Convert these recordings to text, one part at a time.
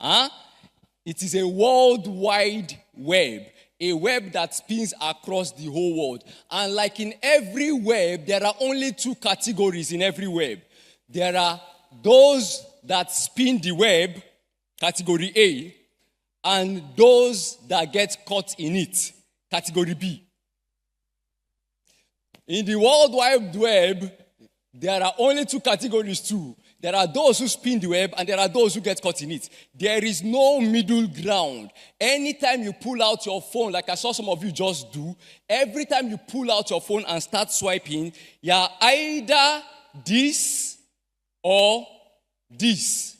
Huh? It is a worldwide web. A web that spins across the whole world. And like in every web, there are only two categories in every web. There are those that spin the web, category A, and those that get caught in it, category B. In the World Wide Web, there are only two categories too. There are those who spin the web and there are those who get caught in it. There is no middle ground. Anytime you pull out your phone, like I saw some of you just do, every time you pull out your phone and start swiping, you're either this or this.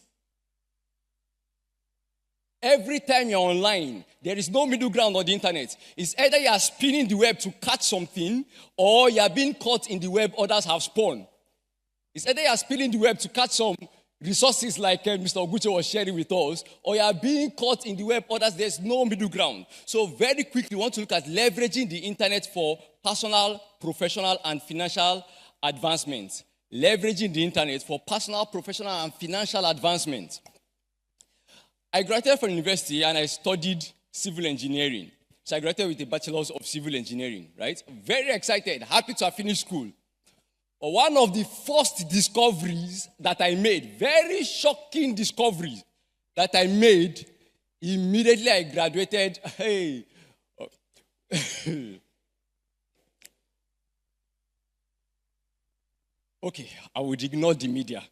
Every time you're online, there is no middle ground on the internet. It's either you are spinning the web to catch something or you are being caught in the web others have spun. It's either you are spinning the web to catch some resources like Mr. Oguche was sharing with us, or you are being caught in the web others. There's no middle ground. So very quickly, we want to look at leveraging the internet for personal, professional, and financial advancement. Leveraging the internet for personal, professional, and financial advancement. I graduated from university and I studied civil engineering. So I graduated with a bachelor's of civil engineering, right? Very excited, happy to have finished school. But one of the first discoveries that I made, very shocking discoveries that I made, immediately I graduated, Okay, I would ignore the media.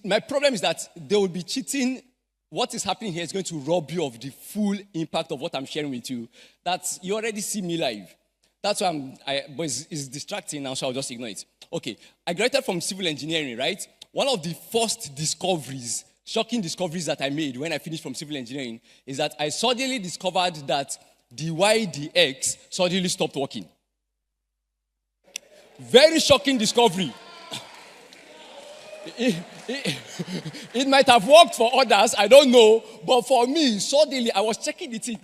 My problem is that they will be cheating. What is happening here is going to rob you of the full impact of what I'm sharing with you. That you already see me live. That's why but it's distracting now, so I'll just ignore it. Okay, I graduated from civil engineering, right? One of the first discoveries, shocking discoveries that I made when I finished from civil engineering is that I suddenly discovered that the Y, the X suddenly stopped working. Very shocking discovery. It might have worked for others, I don't know, but for me, suddenly I was checking the thing.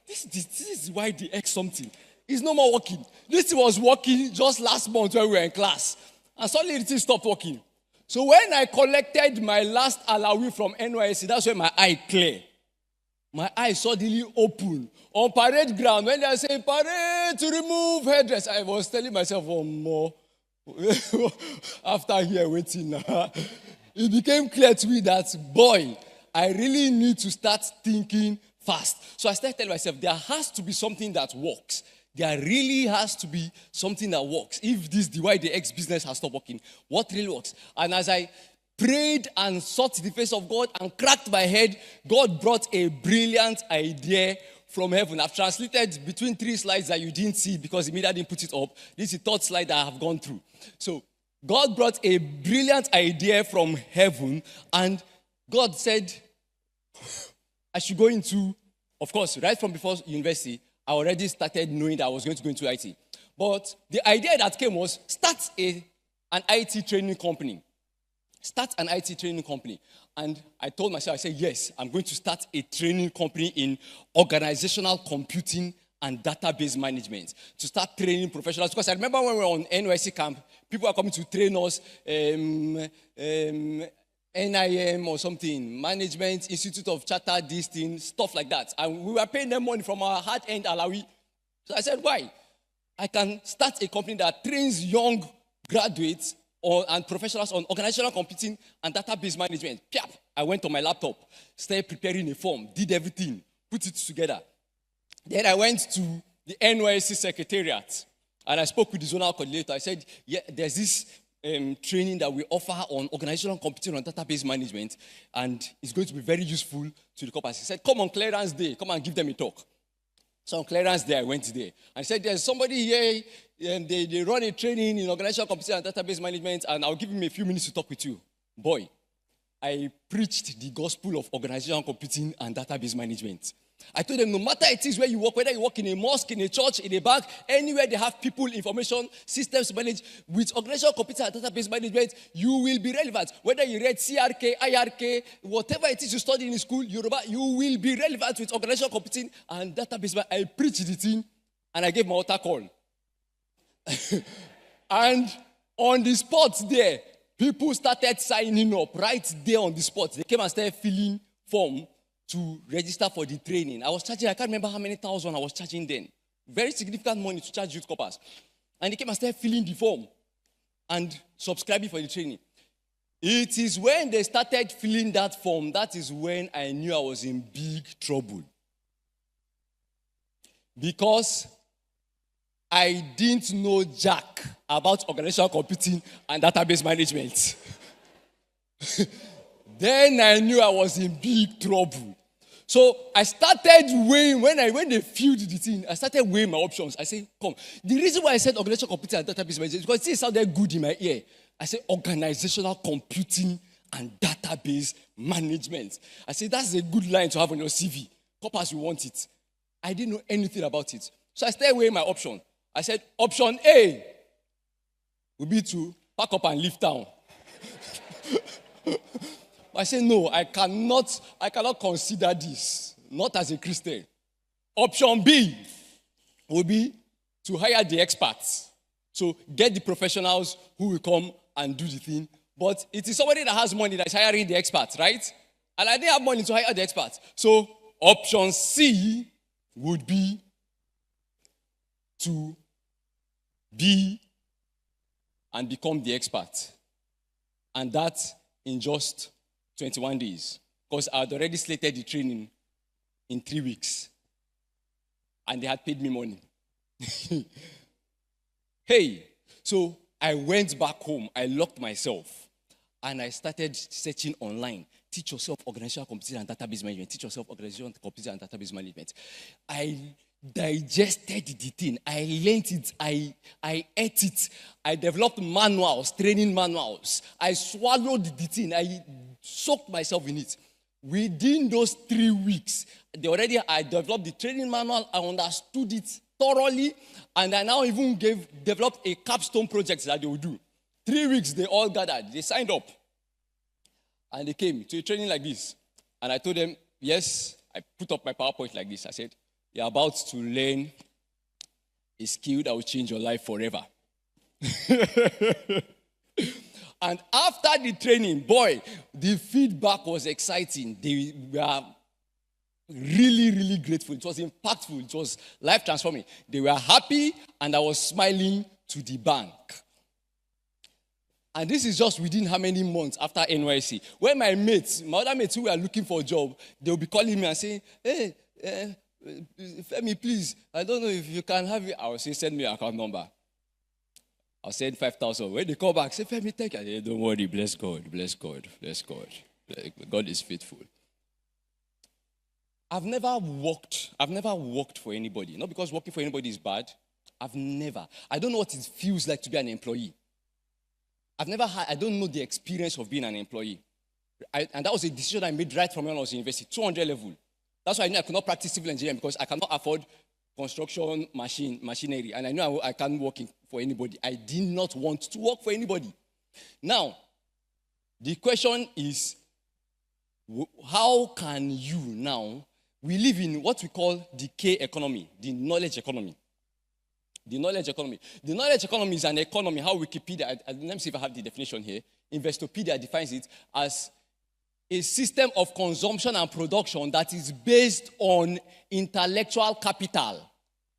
This is why the X something. It's no more working. This was working just last month when we were in class. And suddenly the thing stopped working. So when I collected my last alawi from NYSC, that's when my eye clear. My eye suddenly open. On parade ground, when they are saying, parade to remove headdress, I was telling myself, oh, more. After here waiting, it became clear to me that, boy, I really need to start thinking fast. So I started telling myself, there has to be something that works. There really has to be something that works. If this DYDX business has stopped working, what really works? And as I prayed and sought the face of God and cracked my head, God brought a brilliant idea from heaven. I've translated between 3 slides that you didn't see because the media didn't put it up. This is the 3rd slide that I have gone through. So God brought a brilliant idea from heaven, and God said, I should go into, of course, right from before university, I already started knowing that I was going to go into IT. But the idea that came was start an IT training company. Start an IT training company. And I told myself, I said, yes, I'm going to start a training company in organizational computing and database management to start training professionals. Because I remember when we were on NYSC camp, people are coming to train us, NIM or something, Management Institute of Chartered, this thing, stuff like that. And we were paying them money from our hard-earned alawi. So I said, why? I can start a company that trains young graduates and professionals on organizational computing and database management. Piap! I went on my laptop, started preparing a form, did everything, put it together. Then I went to the NYSC secretariat and I spoke with the zonal coordinator. I said, yeah, there's this training that we offer on organizational computing and database management, and it's going to be very useful to the corpus. He said, come on clearance day, come and give them a talk. So on clearance day, I went there. I said, there's somebody here, they run a training in organizational computing and database management, and I'll give him a few minutes to talk with you. Boy, I preached the gospel of organizational computing and database management. I told them, no matter it is where you work, whether you work in a mosque, in a church, in a bank, anywhere they have people, information, systems to manage, with organizational computer and database management, you will be relevant. Whether you read CRK, IRK, whatever it is you study in school, Yoruba, you will be relevant with organizational computing and database. I preached the thing, and I gave my altar call. And on the spot there, People started signing up right there on the spot. They came and started filling form to register for the training. I was charging, I can't remember how many thousand I was charging then. Very significant money to charge youth corpers. And they came and started filling the form and subscribing for the training. It is when they started filling that form, that is when I knew I was in big trouble. Because I didn't know jack about organizational computing and database management. Then I knew I was in big trouble. So I started weighing, when they filled the thing, I started weighing my options. I said, come. The reason why I said organizational computing and database management is because it sounded good in my ear. I said organizational computing and database management. I said that's a good line to have on your CV. Corpers will want it. I didn't know anything about it. So I started weighing my option. I said option A would be to pack up and leave town. I said no, I cannot consider this, not as a Christian. Option B would be to hire the experts. So get the professionals who will come and do the thing. But it is somebody that has money that is hiring the experts, right? And I didn't have money to hire the experts. So option C would be to be and become the expert. And that in just 21 days. Because I had already slated the training in 3 weeks. And they had paid me money. Hey, so I went back home. I locked myself. And I started searching online. Teach yourself organizational computing and database management. Teach yourself organizational computing and database management. I digested the thing. I learned it. I ate it. I developed manuals, training manuals. I swallowed the thing. I soaked myself in it. Within those 3 weeks, I developed the training manual. I understood it thoroughly. And I now even developed a capstone project that they would do. 3 weeks, they all gathered. They signed up. And they came to a training like this. And I told them, yes, I put up my PowerPoint like this. I said, you're about to learn a skill that will change your life forever. And after the training, boy, the feedback was exciting. They were really, really grateful. It was impactful. It was life-transforming. They were happy, and I was smiling to the bank. And this is just within how many months after NYC. When my other mates who were looking for a job, they'll be calling me and saying, hey, Femi, please, I don't know if you can have it. I will say, send me your account number. I'll send 5,000. When they call back, say, Femi, thank you. I say, don't worry, bless God, bless God, bless God. God is faithful. I've never worked for anybody. Not because working for anybody is bad. I don't know what it feels like to be an employee. I don't know the experience of being an employee. And that was a decision I made right from when I was in university, 200 level. That's why I knew I could not practice civil engineering because I cannot afford construction machinery. And I knew I can't work for anybody. I did not want to work for anybody. Now, the question is, how can you now, we live in what we call the K economy, the knowledge economy. The knowledge economy. The knowledge economy is an economy, how Wikipedia, let me see if I have the definition here. Investopedia defines it as a system of consumption and production that is based on intellectual capital.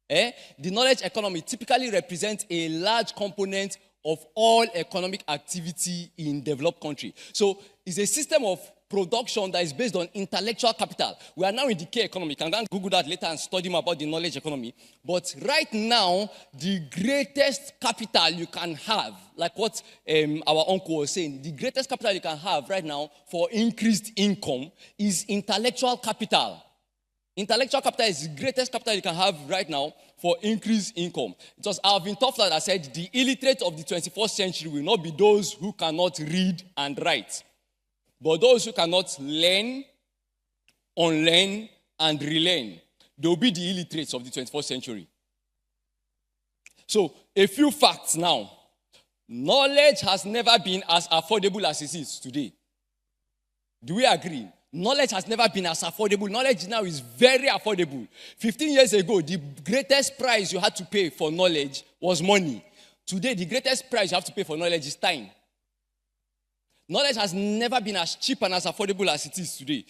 The knowledge economy typically represents a large component of all economic activity in developed countries. So it's a system of production that is based on intellectual capital. We are now in the K economy. You can go and Google that later and study more about the knowledge economy. But right now, the greatest capital you can have, like what our uncle was saying, the greatest capital you can have right now for increased income is intellectual capital. Intellectual capital is the greatest capital you can have right now for increased income. It was Alvin Toffler that said, the illiterate of the 21st century will not be those who cannot read and write, but those who cannot learn, unlearn, and relearn. They will be the illiterates of the 21st century. So, a few facts now. Knowledge has never been as affordable as it is today. Do we agree? Knowledge has never been as affordable. Knowledge now is very affordable. 15 years ago, the greatest price you had to pay for knowledge was money. Today, the greatest price you have to pay for knowledge is time. Knowledge has never been as cheap and as affordable as it is today.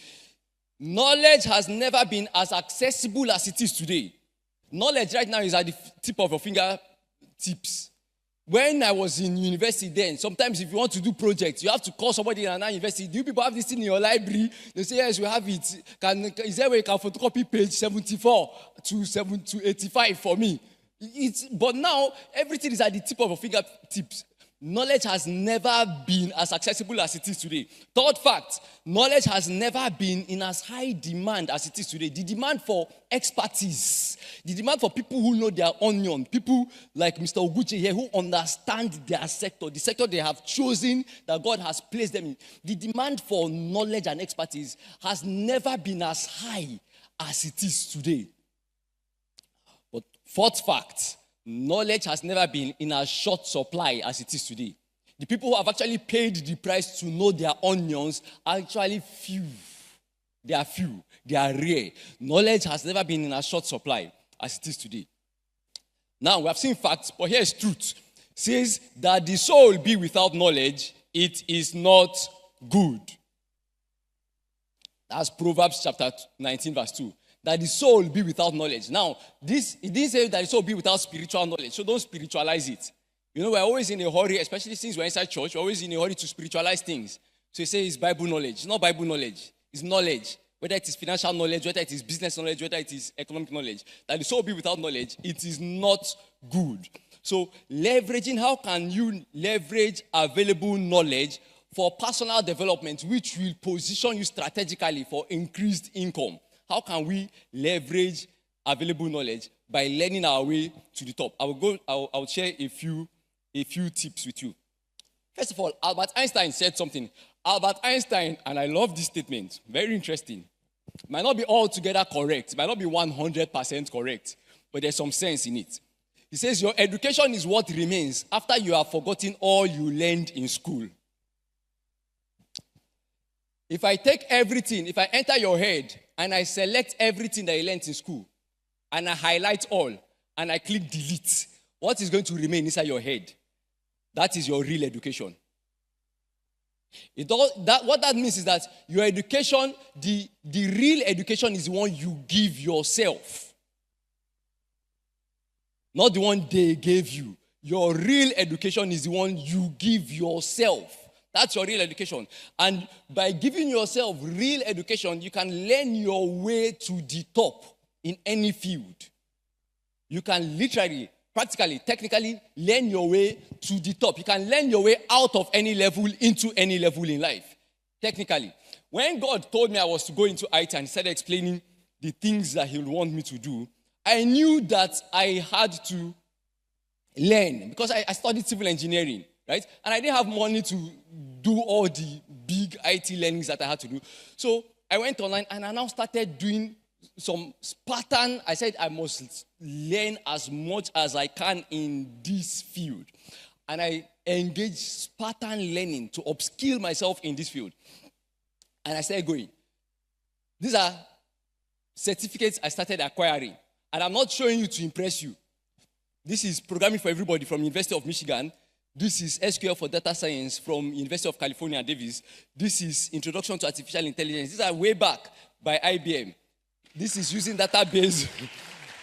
Knowledge has never been as accessible as it is today. Knowledge right now is at the tip of your fingertips. When I was in university then, sometimes if you want to do projects, you have to call somebody in another university. Do you people have this thing in your library? They say, yes, we have it. Is there a way you can photocopy page 74 to 85 for me? But now, everything is at the tip of your fingertips. Knowledge has never been as accessible as it is today. Third fact, knowledge has never been in as high demand as it is today. The demand for expertise, the demand for people who know their onion, people like Mr. Oguche here who understand their sector, the sector they have chosen that God has placed them in. The demand for knowledge and expertise has never been as high as it is today. But fourth fact, knowledge has never been in a short supply as it is today. The people who have actually paid the price to know their onions are actually few. They are few. They are rare. Knowledge has never been in a short supply as it is today. Now, we have seen facts, but here's truth. It says that the soul be without knowledge, it is not good. That's Proverbs chapter 19, verse 2. That the soul be without knowledge. Now, it didn't say that the soul be without spiritual knowledge, so don't spiritualize it. You know, we're always in a hurry, especially since we're inside church, we're always in a hurry to spiritualize things. So you say it's Bible knowledge. It's not Bible knowledge. It's knowledge. Whether it is financial knowledge, whether it is business knowledge, whether it is economic knowledge. That the soul be without knowledge, it is not good. So leveraging, how can you leverage available knowledge for personal development, which will position you strategically for increased income? How can we leverage available knowledge? By learning our way to the top. I'll share a few tips with you. First of all, Albert Einstein said something. Albert Einstein, and I love this statement, very interesting. Might not be altogether correct, might not be 100% correct, but there's some sense in it. He says, your education is what remains after you have forgotten all you learned in school. If I take everything, if I enter your head and I select everything that you learned in school and I highlight all and I click delete, what is going to remain inside your head? That is your real education. What that means is that your education, the real education is the one you give yourself. Not the one they gave you. Your real education is the one you give yourself. That's your real education. And by giving yourself real education, you can learn your way to the top in any field. You can literally, practically, technically learn your way to the top. You can learn your way out of any level into any level in life. Technically. When God told me I was to go into IT and he started explaining the things that he would want me to do, I knew that I had to learn because I studied civil engineering. Right? And I didn't have money to do all the big IT learnings that I had to do. So I went online and I now started doing some Spartan. I said I must learn as much as I can in this field. And I engaged Spartan learning to upskill myself in this field. And I started going. These are certificates I started acquiring. And I'm not showing you to impress you. This is Programming for Everybody from University of Michigan. This is SQL for Data Science from University of California, Davis. This is Introduction to Artificial Intelligence. These are way back by IBM. This is using database.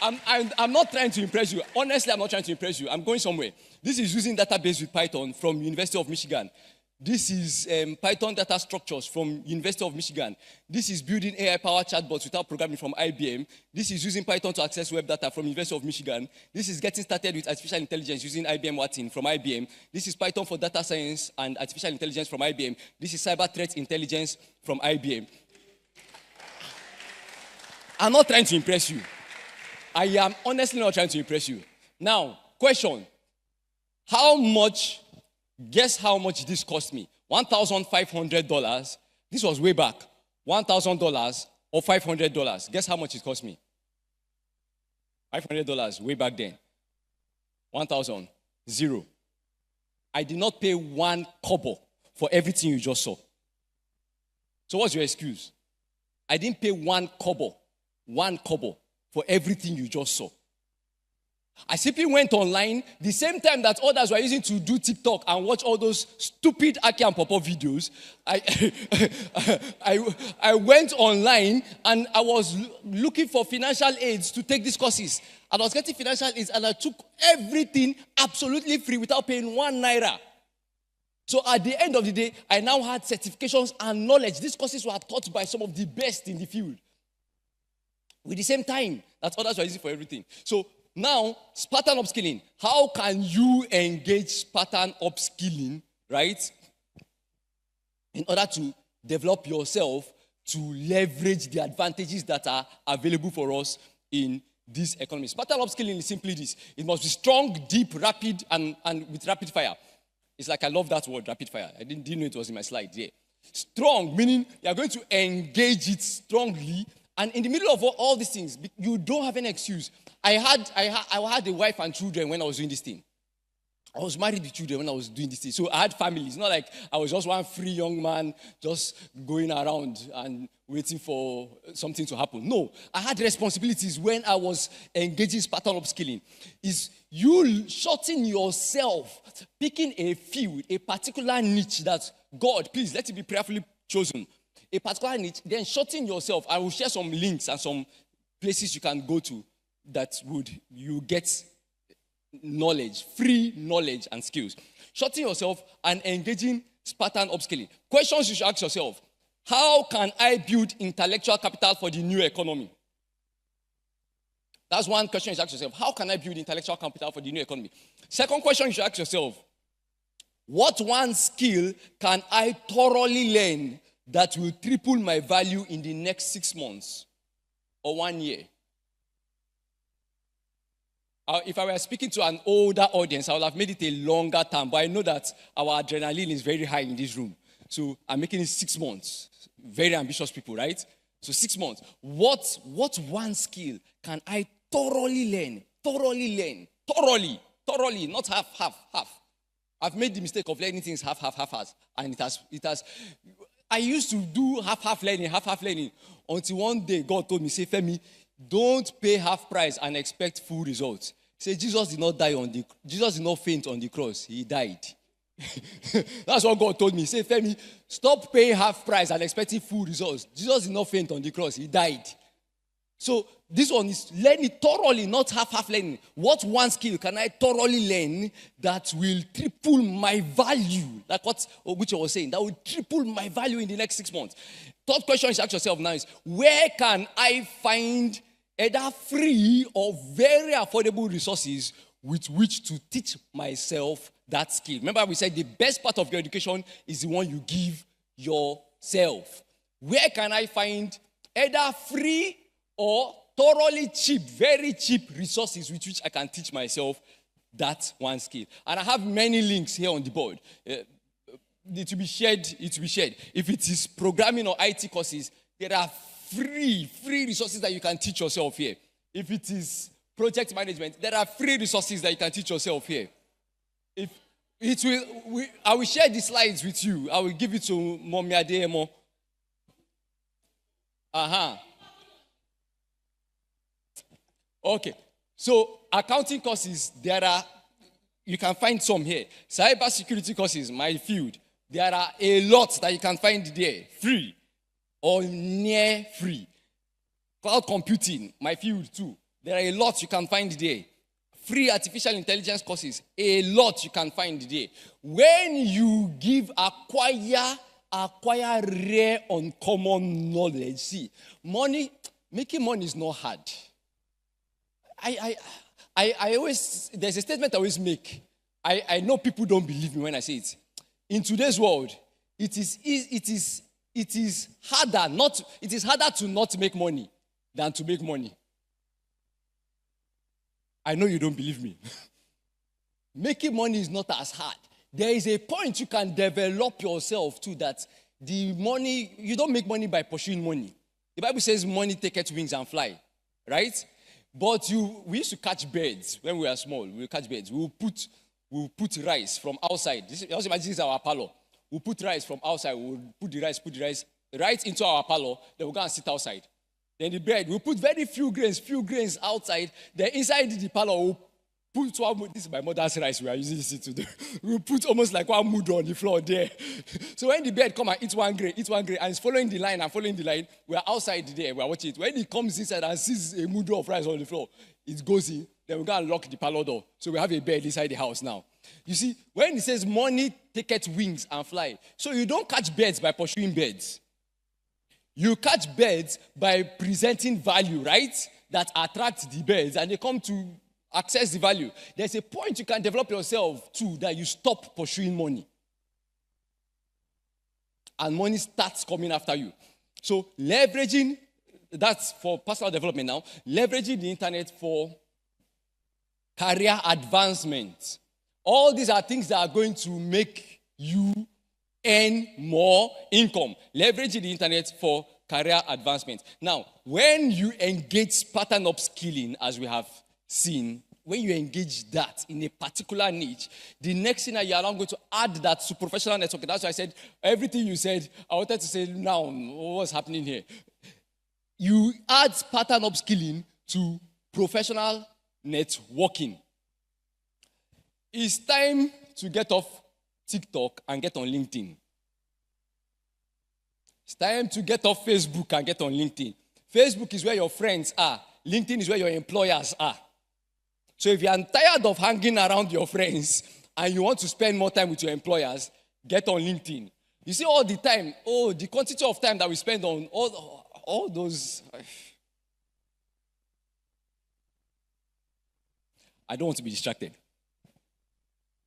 I'm not trying to impress you. Honestly, I'm not trying to impress you. I'm going somewhere. This is using database with Python from University of Michigan. This is Python data structures from University of Michigan. This is building AI-powered chatbots without programming from IBM. This is using Python to access web data from University of Michigan. This is getting started with artificial intelligence using IBM Watson from IBM. This is Python for data science and artificial intelligence from IBM. This is cyber threat intelligence from IBM. I'm not trying to impress you. I am honestly not trying to impress you. Now, question. Guess how much this cost me? $1,500. This was way back. $1,000 or $500. Guess how much it cost me? $500 way back then. 1,000. Zero. I did not pay one kobo for everything you just saw. So what's your excuse? I didn't pay one kobo for everything you just saw. I simply went online the same time that others were using to do TikTok and watch all those stupid Aki and Popo videos. I went online and I was looking for financial aids to take these courses. And I was getting financial aids and I took everything absolutely free without paying 1 naira. So at the end of the day, I now had certifications and knowledge. These courses were taught by some of the best in the field. With the same time that others were using for everything. So now, Spartan upskilling. How can you engage Spartan upskilling, right? In order to develop yourself to leverage the advantages that are available for us in this economy. Spartan upskilling is simply this. It must be strong, deep, rapid, and with rapid fire. It's like I love that word, rapid fire. I didn't know it was in my slide. Yeah. Strong, meaning you are going to engage it strongly. And in the middle of all these things, you don't have any excuse. I had a wife and children when I was doing this thing. I was married with children when I was doing this thing. So I had families. It's not like I was just one free young man just going around and waiting for something to happen. No, I had responsibilities when I was engaging Spartan upskilling. Is you shorting yourself, picking a field, a particular niche that God, please let it be prayerfully chosen. A particular niche, then shorten yourself. I will share some links and some places you can go to that you get knowledge, free knowledge and skills. Shorten yourself and engaging Spartan upskilling. Questions you should ask yourself. How can I build intellectual capital for the new economy? That's one question you should ask yourself. How can I build intellectual capital for the new economy? Second question you should ask yourself. What one skill can I thoroughly learn that will triple my value in the next 6 months or 1 year? If I were speaking to an older audience, I would have made it a longer term. But I know that our adrenaline is very high in this room. So I'm making it 6 months. Very ambitious people, right? So 6 months. What one skill can I thoroughly learn? Thoroughly, not half. I've made the mistake of learning things half. And it has. I used to do half learning, until one day God told me, say, Femi, don't pay half price and expect full results. Say, Jesus did not faint on the cross. He died. That's what God told me. Say, Femi, stop paying half price and expecting full results. Jesus did not faint on the cross. He died. So this one is learning thoroughly, not half learning. What one skill can I thoroughly learn that will triple my value? Like which I was saying, that will triple my value in the next 6 months. Third question you should ask yourself now is, where can I find either free or very affordable resources with which to teach myself that skill? Remember, we said the best part of your education is the one you give yourself. Where can I find either free or thoroughly cheap, very cheap resources with which I can teach myself that one skill? And I have many links here on the board. It will be shared. If it is programming or IT courses, there are free resources that you can teach yourself here. If it is project management, there are free resources that you can teach yourself here. I will share the slides with you. I will give it to Mommy Ademo. Okay. So accounting courses, you can find some here. Cyber security courses, my field. There are a lot that you can find there, free or near free. Cloud computing, my field too. There are a lot you can find there. Free artificial intelligence courses, a lot you can find there. When you acquire rare, uncommon knowledge, see, making money is not hard. I always, there's a statement I always make. I know people don't believe me when I say it. In today's world, it is harder to not make money than to make money. I know you don't believe me. Making money is not as hard. There is a point you can develop yourself to that you don't make money by pursuing money. The Bible says money taketh wings and fly, right? But we used to catch birds when we were small. We would catch birds. We'll put rice from outside. Just imagine this is our parlor. We'll put rice from outside. We'll put the rice right into our parlor. Then we'll go and sit outside. Then the bread, we'll put very few grains outside. Then inside the parlor, we'll put one mood. This is my mother's rice we are using this today. We put almost like one mood on the floor there. So when the bird come and eat one grain, and it's following the line, we are outside there, we are watching it. When it comes inside and sees a mood of rice on the floor, it goes in, then we go and lock the parlor door. So we have a bird inside the house now. You see, when it says money taketh wings and fly, so you don't catch birds by pursuing birds. You catch birds by presenting value, right? That attracts the birds and they come to access the value. There's a point you can develop yourself to that you stop pursuing money. And money starts coming after you. So leveraging, that's for personal development now, leveraging the internet for career advancement. All these are things that are going to make you earn more income. Leveraging the internet for career advancement. Now, when you engage pattern upskilling, as we have seen, when you engage that in a particular niche, the next thing that you are now going to add that to professional networking. That's why I said, everything you said, I wanted to say now, what's happening here? You add pattern upskilling to professional networking. It's time to get off TikTok and get on LinkedIn. It's time to get off Facebook and get on LinkedIn. Facebook is where your friends are. LinkedIn is where your employers are. So if you are tired of hanging around your friends and you want to spend more time with your employers, get on LinkedIn. You see all the time, the quantity of time that we spend on all those. I don't want to be distracted.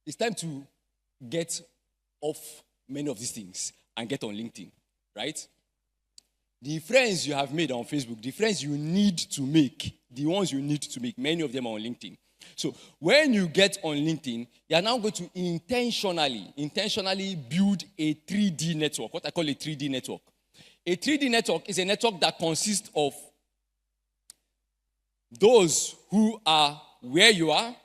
It's time to get off many of these things and get on LinkedIn, right? The friends you have made on Facebook, the friends you need to make, the ones you need to make, many of them are on LinkedIn. So when you get on LinkedIn, you are now going to intentionally build a 3D network, what I call a 3D network. A 3D network is a network that consists of those who are where you are,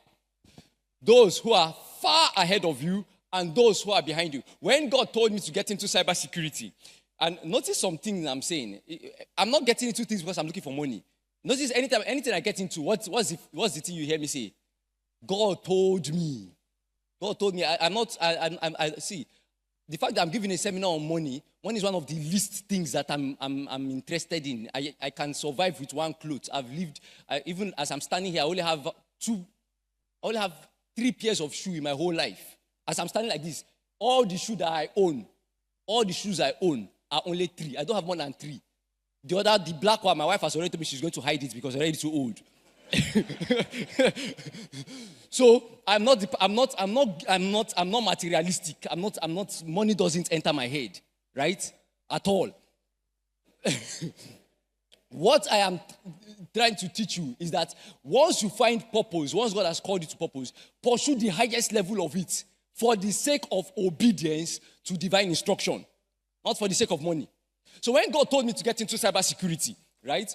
those who are far ahead of you, and those who are behind you. When God told me to get into cybersecurity, and notice something I'm saying, I'm not getting into things because I'm looking for money. Notice anything I get into, what's the thing you hear me say? God told me. God told me. I see. The fact that I'm giving a seminar on money is one of the least things that I'm interested in. I can survive with one cloth. I've lived, even as I'm standing here, I only have 3 pairs of shoes in my whole life. As I'm standing like this, all the shoes I own are only 3. I don't have more than 3. The black one, my wife has already told me she's going to hide it because already too old. So I'm not materialistic. Money doesn't enter my head, right? At all. What I am trying to teach you is that once you find purpose, once God has called you to purpose, pursue the highest level of it for the sake of obedience to divine instruction, not for the sake of money. So when God told me to get into cybersecurity, right,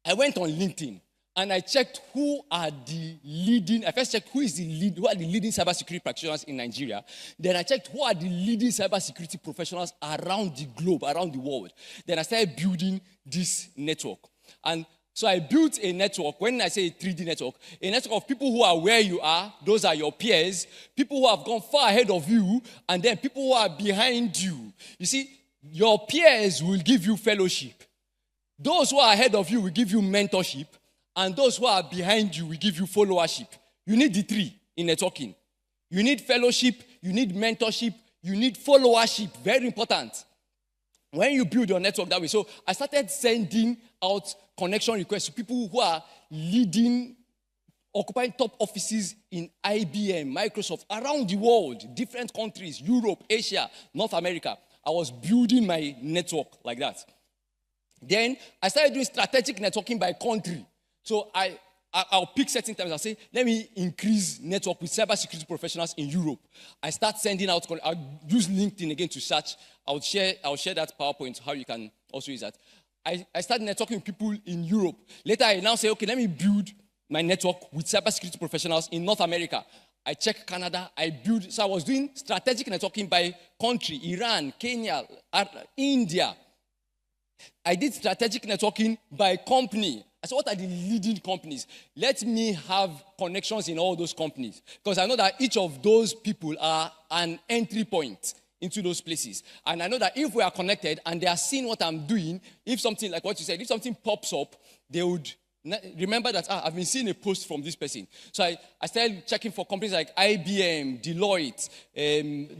I went on LinkedIn and I checked I first checked who are the leading cybersecurity practitioners in Nigeria. Then I checked who are the leading cybersecurity professionals around the globe, around the world. Then I started building this network. And so I built a network. When I say a 3D network, a network of people who are where you are, those are your peers, people who have gone far ahead of you, and then people who are behind you. You see, your peers will give you fellowship. Those who are ahead of you will give you mentorship, and those who are behind you will give you followership. You need the 3 in networking. You need fellowship, you need mentorship, you need followership. Very important. When you build your network that way. So I started sending out connection requests to people who are occupying top offices in IBM, Microsoft, around the world, different countries, Europe, Asia, North America. I was building my network like that. Then I started doing strategic networking by country. So I'll pick certain times. I'll say, let me increase network with cybersecurity professionals in Europe. I start sending out. I'll use LinkedIn again to search. I'll share that PowerPoint, how you can also use that. I started networking with people in Europe. Later, I now say, okay, let me build my network with cybersecurity professionals in North America. I check Canada. So I was doing strategic networking by country: Iran, Kenya, India. I did strategic networking by company. I said, what are the leading companies? Let me have connections in all those companies. Because I know that each of those people are an entry point into those places. And I know that if we are connected and they are seeing what I'm doing, if something, like what you said, if something pops up, they would remember that, I've been seeing a post from this person. So I started checking for companies like IBM, Deloitte,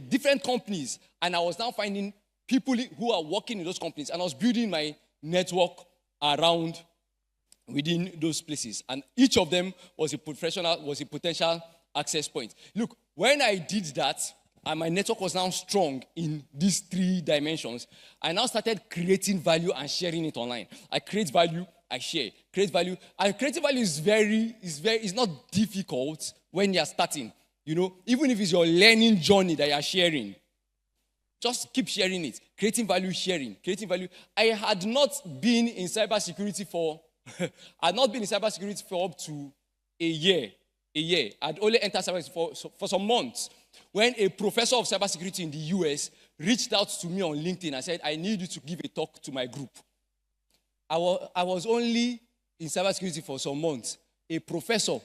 different companies. And I was now finding people who are working in those companies. And I was building my network around within those places. And each of them was a potential access point. Look, when I did that, and my network was now strong in these 3 dimensions, I now started creating value and sharing it online. I create value, I share. Create value. And creating value is not difficult when you're starting. You know, even if it's your learning journey that you're sharing, just keep sharing it. Creating value, sharing. Creating value. I had not been in cybersecurity for up to a year. I'd only entered cybersecurity for some months. When a professor of cybersecurity in the US reached out to me on LinkedIn and said, I need you to give a talk to my group. I was only in cybersecurity for some months. A professor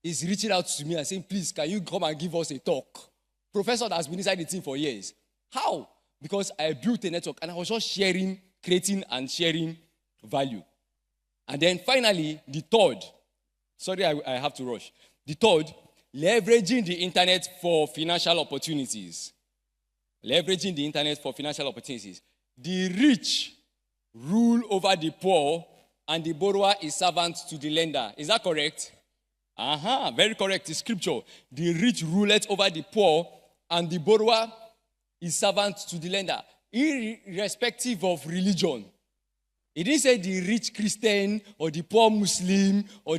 is reaching out to me and saying, please, can you come and give us a talk? Professor that has been inside the team for years. How? Because I built a network and I was just creating and sharing value. And then finally, the third, sorry, I have to rush. The third, leveraging the internet for financial opportunities. Leveraging the internet for financial opportunities. The rich rule over the poor and the borrower is servant to the lender. Is that correct? Very correct. It's scripture. The rich ruleth over the poor and the borrower is servant to the lender, irrespective of religion. It didn't say the rich Christian or the poor Muslim or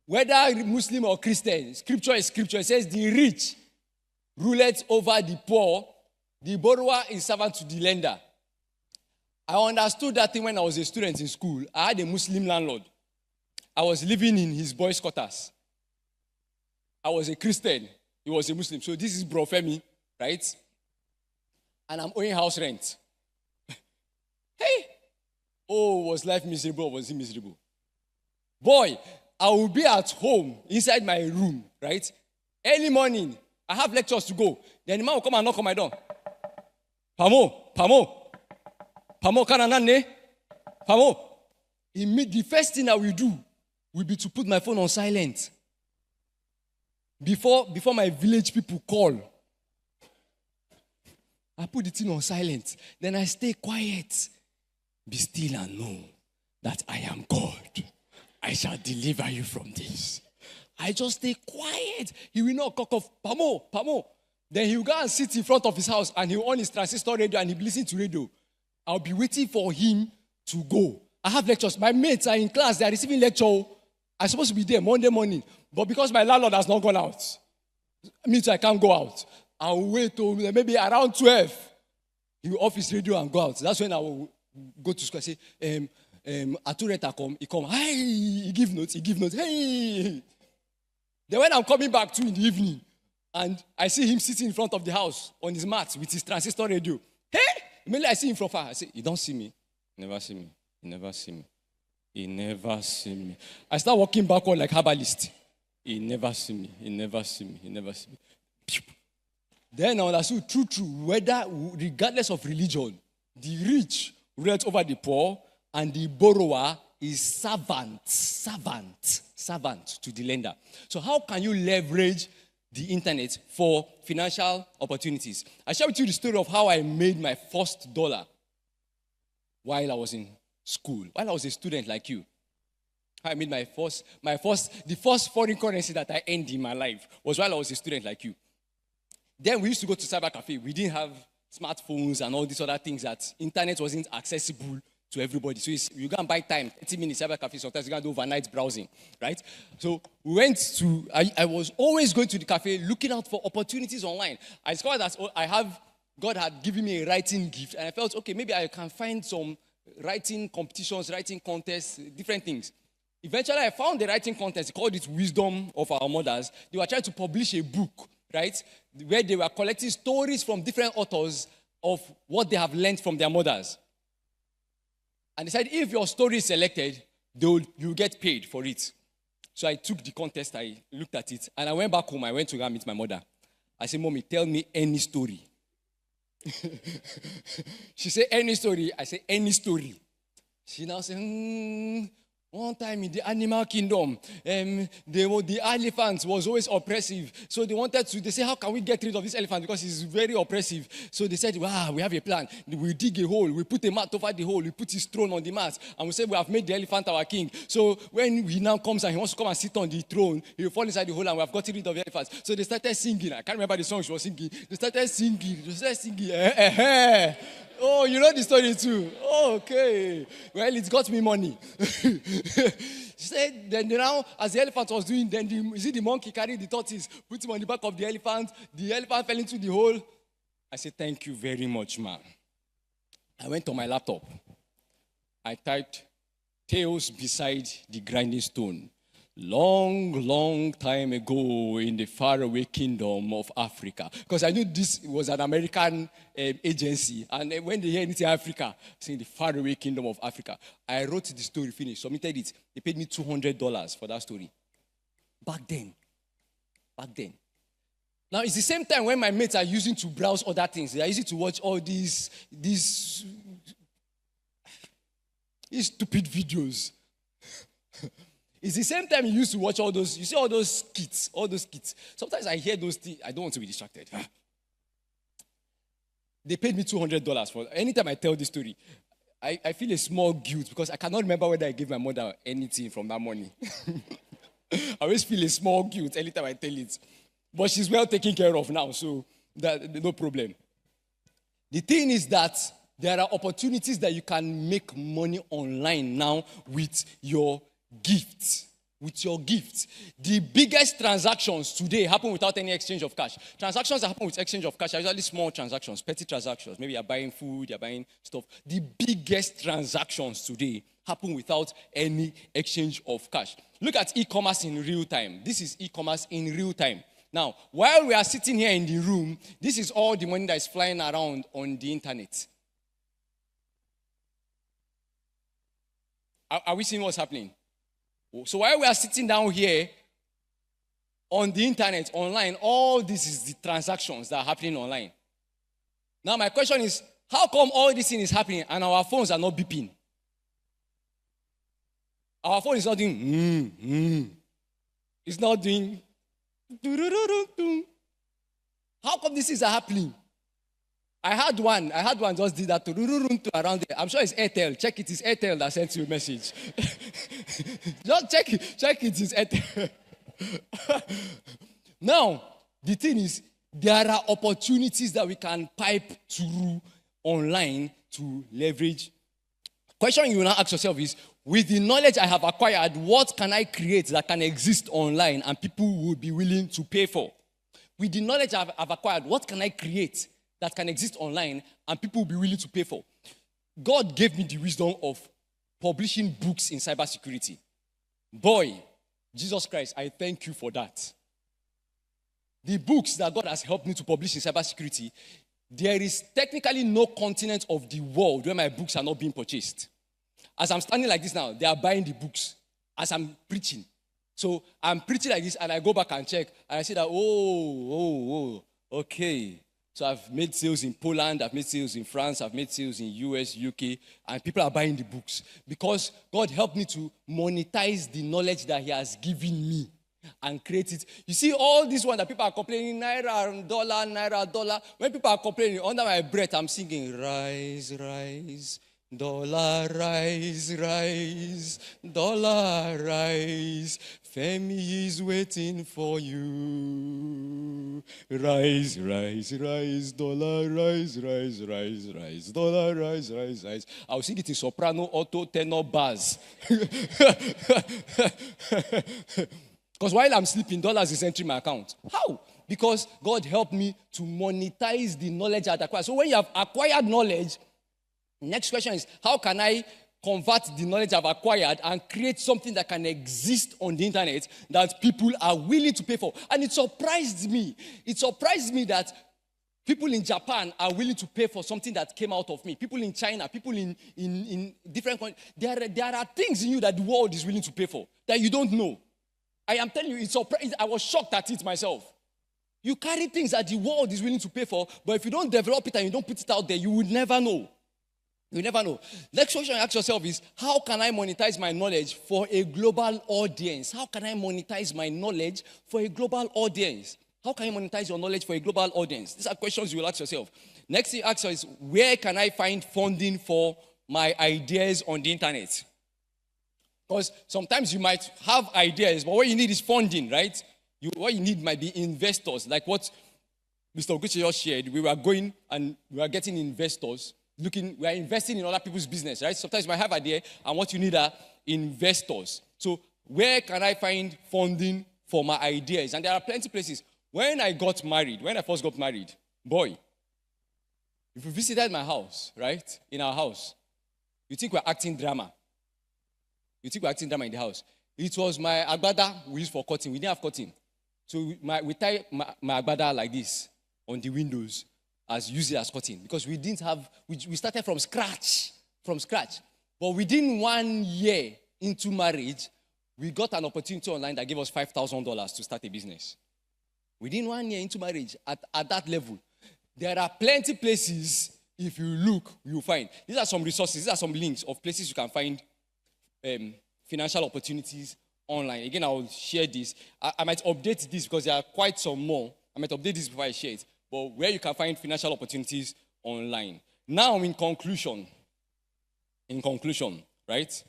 whether Muslim or Christian. Scripture is scripture. It says the rich ruleth over the poor, the borrower is servant to the lender. I understood that thing when I was a student in school. I had a Muslim landlord. I was living in his boys' quarters. I was a Christian. He was a Muslim. So this is Bro Femi, right? And I'm owing house rent. Hey! Oh, was life miserable or was he miserable? Boy, I will be at home inside my room, right? Early morning, I have lectures to go. Then the man will come and knock on my door. Pamo, kananane, Pamo. The first thing I will do will be to put my phone on silent. Before my village people call, I put the thing on silent. Then I stay quiet. Be still and know that I am God. I shall deliver you from this. I just stay quiet. He will not cock off, Pamo. Then he will go and sit in front of his house and he will on his transistor radio and he'll be listening to radio. I'll be waiting for him to go. I have lectures. My mates are in class. They are receiving lecture. I'm supposed to be there Monday morning. But because my landlord has not gone out, means I can't go out. I'll wait till maybe around 12. He will off his radio and go out. That's when I will go to school and say, Atureta come. He come. Hey, he give notes. Hey. Then when I'm coming back in the evening, and I see him sitting in front of the house on his mat with his transistor radio. Hey! Immediately I see him from far. I say, you don't see me. He never see me. I start walking backward like herbalist. He never see me. Then I understood true, regardless of religion, the rich rules over the poor and the borrower is servant to the lender. So how can you leverage the internet for financial opportunities? I share with you the story of how I made my first dollar while I was in school, while I was a student like you. How I made the first foreign currency that I earned in my life was while I was a student like you. Then we used to go to cyber cafe. We didn't have smartphones and all these other things that internet wasn't accessible to everybody. So you go and buy time, 30 minutes cyber cafe, sometimes you can do overnight browsing, right? So we went to, I was always going to the cafe looking out for opportunities online. I discovered that God had given me a writing gift, and I felt, okay, maybe I can find some writing competitions, writing contests, different things. Eventually, I found the writing contest, called it Wisdom of Our Mothers. They were trying to publish a book, right, where they were collecting stories from different authors of what they have learned from their mothers. And they said, if your story is selected, you get paid for it. So I took the contest, I looked at it, and I went back home. I went to go and meet my mother. I said, Mommy, tell me any story. She said, any story? I said, any story. She now said, one time in the animal kingdom, the elephant was always oppressive. So they say, how can we get rid of this elephant? Because he's very oppressive. So they said, wow, we have a plan. We dig a hole. We put a mat over the hole. We put his throne on the mat. And we say, we have made the elephant our king. So when he now comes and he wants to come and sit on the throne, he will fall inside the hole and we have gotten rid of the elephant. So they started singing. I can't remember the song she was singing. They started singing. Oh, you know the story too. Oh, okay. Well, it got me money. She said, then now, as the elephant was doing, then the monkey carried the tortoise, put him on the back of the elephant fell into the hole. I said, thank you very much, man. I went on my laptop. I typed, tales beside the grinding stone. Long, long time ago in the faraway kingdom of Africa. Because I knew this was an American agency. And when they hear anything Africa, saying the faraway kingdom of Africa, I wrote the story, finished, submitted it. They paid me $200 for that story. Back then. Now, it's the same time when my mates are using to browse other things. They are using to watch all these stupid videos. It's the same time you used to watch all those, you see all those skits. Sometimes I hear those things, I don't want to be distracted. They paid me $200 for, anytime I tell this story, I feel a small guilt because I cannot remember whether I gave my mother anything from that money. I always feel a small guilt anytime I tell it. But she's well taken care of now, so no problem. The thing is that there are opportunities that you can make money online now with your gifts. The biggest transactions today happen without any exchange of cash. Transactions that happen with exchange of cash are usually small transactions, petty transactions. Maybe you're buying food, you're buying stuff. The biggest transactions today happen without any exchange of cash. Look at e-commerce in real time. This is e-commerce in real time. Now, while we are sitting here in the room, this is all the money that is flying around on the internet. Are we seeing what's happening? So while we are sitting down here on the internet, online, all this is the transactions that are happening online. Now my question is, how come all this thing is happening and our phones are not beeping? Our phone is not doing, It's not doing, How come these things are happening? I had one just did that to around there. I'm sure it's Airtel. Check it, it's Airtel that sent you a message. Just check it, it's Airtel. Now, the thing is, there are opportunities that we can pipe through online to leverage. Question you will now ask yourself is, with the knowledge I have acquired, what can I create that can exist online and people will be willing to pay for? With the knowledge I've acquired, what can I create that can exist online and people will be willing to pay for? God gave me the wisdom of publishing books in cybersecurity. Boy, Jesus Christ, I thank you for that. The books that God has helped me to publish in cybersecurity, there is technically no continent of the world where my books are not being purchased. As I'm standing like this now, they are buying the books as I'm preaching. So I'm preaching like this and I go back and check and I say that, okay. So I've made sales in Poland, I've made sales in France, I've made sales in US, UK, and people are buying the books because God helped me to monetize the knowledge that He has given me and create it. You see all this one that people are complaining, naira, dollar. When people are complaining, under my breath, I'm singing, rise, rise, dollar, rise, dollar, rise. Femi is waiting for you. Rise, rise, rise, dollar, rise, dollar, rise. I'll sing it in soprano, alto, tenor, bass. Because while I'm sleeping, dollars is entering my account. How? Because God helped me to monetize the knowledge I acquired. So when you have acquired knowledge, next question is, how can I convert the knowledge I've acquired and create something that can exist on the internet that people are willing to pay for? And it surprised me. It surprised me that People in Japan are willing to pay for something that came out of me. People in China, people in different countries. There are things in you that the world is willing to pay for that you don't know. I am telling you, I was shocked at it myself. You carry things that the world is willing to pay for, but if you don't develop it and you don't put it out there, you would never know. You never know. Next question you ask yourself is, how can I monetize my knowledge for a global audience? How can I monetize my knowledge for a global audience? How can you monetize your knowledge for a global audience? These are questions you will ask yourself. Next thing you ask yourself is, where can I find funding for my ideas on the internet? Because sometimes you might have ideas, but what you need is funding, right? What you need might be investors, like what Mr. Oguchi just shared. We were going and we were getting investors. We are investing in other people's business, right? Sometimes you might have an idea, and what you need are investors. So where can I find funding for my ideas? And there are plenty of places. When I first got married, boy, if you visited my house, right, in our house, you think we're acting drama. You think we're acting drama in the house. It was my agbada we used for cutting. We didn't have cutting. So we tie my agbada like this on the windows as use it as cutting. Because we didn't have, we started from scratch. But within 1 year into marriage, we got an opportunity online that gave us $5,000 to start a business. Within 1 year into marriage, at that level, there are plenty places, if you look, you'll find. These are some resources, these are some links of places you can find financial opportunities online. Again, I will share this. I might update this because there are quite some more. I might update this before I share it. But where you can find financial opportunities online. Now, in conclusion, right?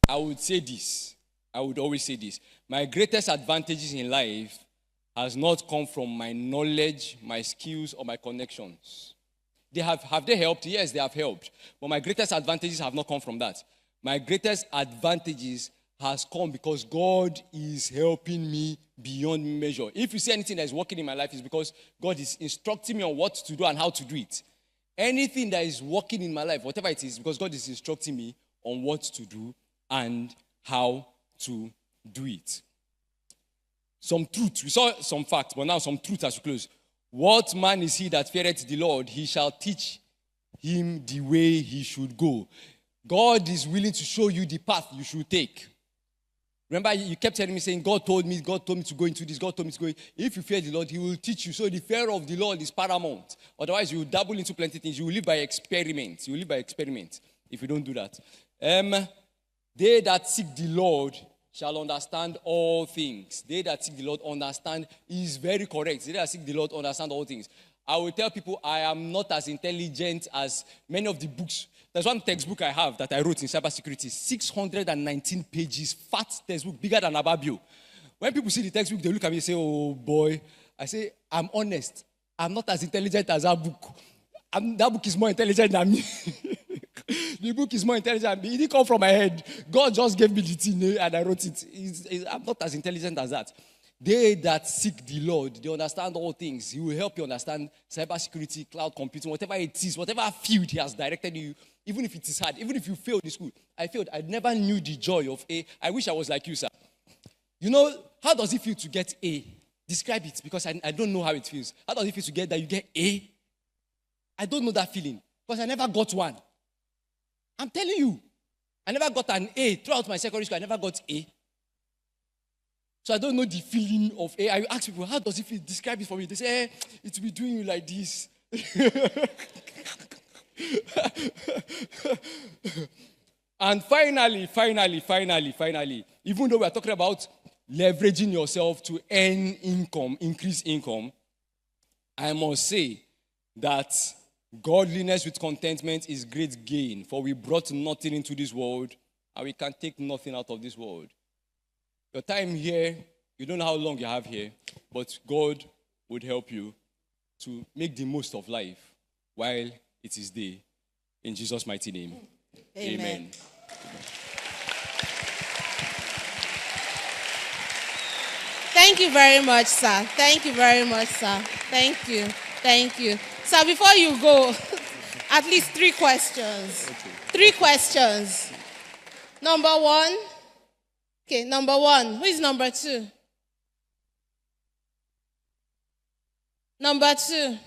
I would say this. I would always say this. My greatest advantages in life has not come from my knowledge, my skills, or my connections. Have they helped? Yes, they have helped. But my greatest advantages have not come from that. My greatest advantages has come because God is helping me beyond measure. If you see anything that is working in my life, it's because God is instructing me on what to do and how to do it. Anything that is working in my life, whatever it is, because God is instructing me on what to do and how to do it. Some truth. We saw some facts, but now some truth as we close. What man is he that feareth the Lord? He shall teach him the way he should go. God is willing to show you the path you should take. Remember, you kept telling me, saying, God told me to go into this, God told me to go. If you fear the Lord, he will teach you. So the fear of the Lord is paramount. Otherwise, you will dabble into plenty of things. You will live by experiment. You will live by experiment if you don't do that. They that seek the Lord shall understand all things. They that seek the Lord understand is very correct. They that seek the Lord understand all things. I will tell people I am not as intelligent as many of the books. There's one textbook I have that I wrote in cybersecurity, 619 pages, fat textbook, bigger than Ababio. When people see the textbook, they look at me and say, oh boy. I say, I'm honest. I'm not as intelligent as that book. That book is more intelligent than me. The book is more intelligent than me. It didn't come from my head. God just gave me the thing and I wrote it. I'm not as intelligent as that. They that seek the Lord, they understand all things. He will help you understand cybersecurity, cloud computing, whatever it is, whatever field he has directed you, even if it is hard, even if you failed in school. I failed. I never knew the joy of A. I wish I was like you, sir. You know, how does it feel to get A? Describe it, because I don't know how it feels. How does it feel to get that you get A? I don't know that feeling, because I never got one. I'm telling you. I never got an A. Throughout my secondary school, I never got A. So I don't know the feeling of A. I ask people, how does it feel? Describe it for me. They say, it will be doing you like this. And finally, even though we are talking about leveraging yourself to earn income, increase income, I must say that godliness with contentment is great gain, for we brought nothing into this world, and we can take nothing out of this world. Your time here, you don't know how long you have here, but God would help you to make the most of life while it is day. In Jesus' mighty name. Amen. Thank you very much, sir. Thank you very much, sir. Thank you. Thank you. Sir, before you go, at least 3 questions. Okay. 3 questions. Number 1. Okay, number 1. Who is number 2? Number 2.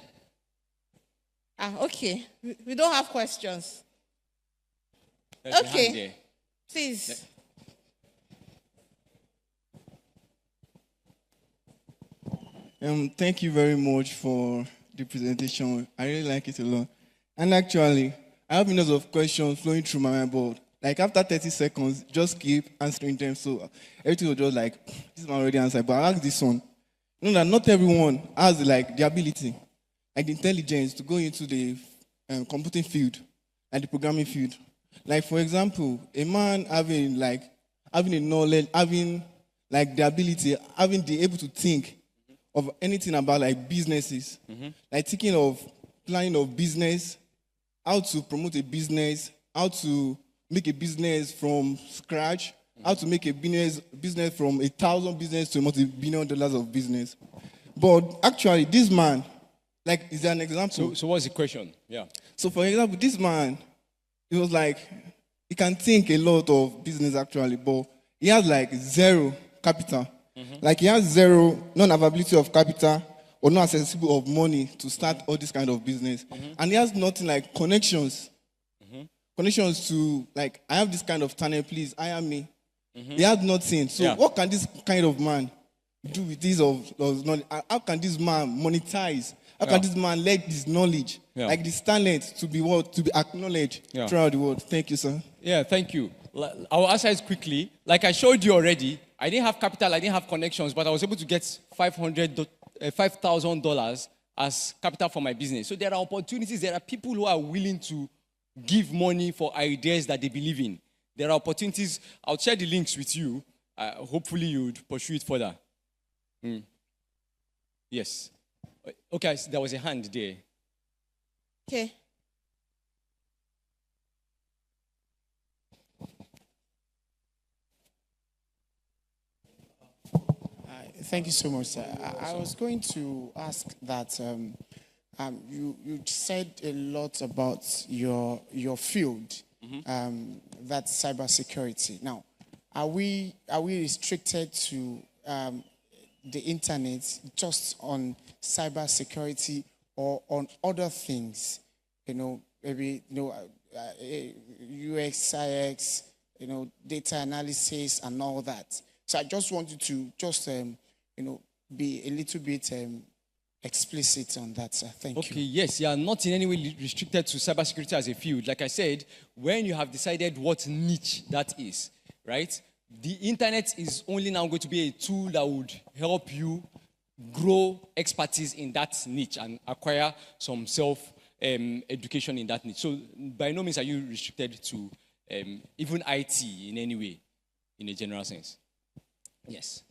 Okay. We don't have questions. There's a hand Okay. there. Please. Thank you very much for the presentation. I really like it a lot. And actually, I have millions of questions flowing through my mind, but like after 30 seconds, just keep answering them. So everything was just like, this one already answered. But I asked this one. You know that not everyone has like the ability, like the intelligence to go into the computing field and the programming field. Like for example, a man having a knowledge, having like the ability, having the able to think of anything about like businesses, like thinking of planning of business, how to promote a business, how to make a business from scratch, how to make a business from 1,000 business to multi-billion dollars of business. But actually, this man, like, is an example. So what's the question? Yeah. So for example, this man, it was like, he can think a lot of business actually, but he has like zero capital. Like he has zero non-availability of capital or not accessible of money to start all this kind of business. And he has nothing like connections. Connections to like, I have this kind of talent, please hire me. He has nothing. So what can this kind of man do with this of knowledge? How can this man monetize? How can this man let this knowledge, like this talent, to be acknowledged throughout the world? Thank you, sir. Yeah, thank you. I'll answer it quickly. Like I showed you already, I didn't have capital, I didn't have connections, but I was able to get $5,000 as capital for my business. So there are opportunities. There are people who are willing to give money for ideas that they believe in. There are opportunities. I'll share the links with you. Hopefully you'd pursue it further. Yes. Okay, there was a hand there. Okay. Thank you so much, sir. I was going to ask that you said a lot about your field, that's cybersecurity. Now, are we restricted to the internet just on cybersecurity or on other things? You know, maybe UX, IX, data analysis and all that. So I just wanted to be a little bit explicit on that, sir. Thank you. Okay, yes, you are not in any way restricted to cybersecurity as a field. Like I said, when you have decided what niche that is, right? The internet is only now going to be a tool that would help you grow expertise in that niche and acquire some self-education in that niche. So by no means are you restricted to even IT in any way, in a general sense. Yes.